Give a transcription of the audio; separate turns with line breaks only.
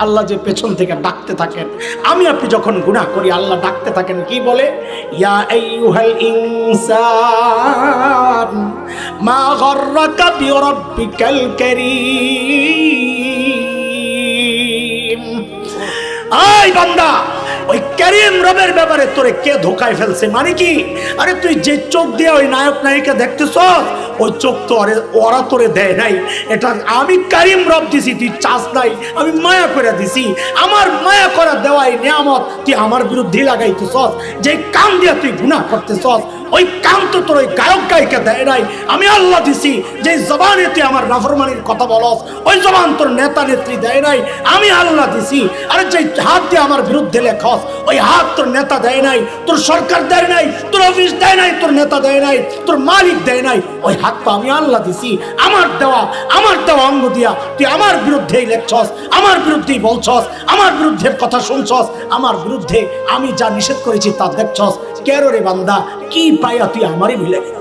আল্লাহ যে পেছন থেকে ডাকতে থাকেন, আমি আপনি যখন গুনাহ করি আল্লাহ ডাকতে থাকেন, কি বলে? ইয়া আইয়ুহাল ইনসান মা গাররাকা বিরাব্বিকাল কারীম। আই বান্দা, ওই কারীম রবের ব্যাপারে তোরে কে ধোকায় ফেলছে? মানে কি? আরে তুই যে চোখ দিয়ে ওই নায়ক নায়িকা দেখতেছস, ওই চোখ তো ওরা তোরে দেয় নাই, এটা আমি কারীম রব দিছি, তুই চাস নাই, আমি মায়া করে দিছি। আমার মায়া করা দেওয়াই নিয়ামত তুই আমার বিরুদ্ধে লাগাইতেছস। যে কান দিয়ে তুই গুনাহ করতেছস, ওই কান তো তোর ওই গায়ক গায়িকা দেয় নাই, আমি আল্লাহ দিছি। যে জবানে তুই আমার নাফরমানির কথা বলস, ওই জবান তোর নেতা নেত্রী দেয় নাই, আমি আল্লাহ দিছি। আরে যে হাত দিয়ে আমার বিরুদ্ধে লেখস, ওই হাত তোর নেতা দেয় নাই, তোর সরকার দেয় নাই, তোর অফিস দেয় নাই, তোর নেতা দেয় নাই, তোর মালিক দেয় নাই, ওই হাত তো আমি আল্লাহ দিছি। আমার দেওয়া অঙ্গ দিয়া তুই আমার বিরুদ্ধেই লেখছস, আমার বিরুদ্ধেই বলছস, আমার বিরুদ্ধে কথা শুনছস, আমার বিরুদ্ধে আমি যা নিষেধ করেছি তা দেখছস। কেন রে বান্দা, কি পাইয়া তুই আমারই ভুলে গেছিস?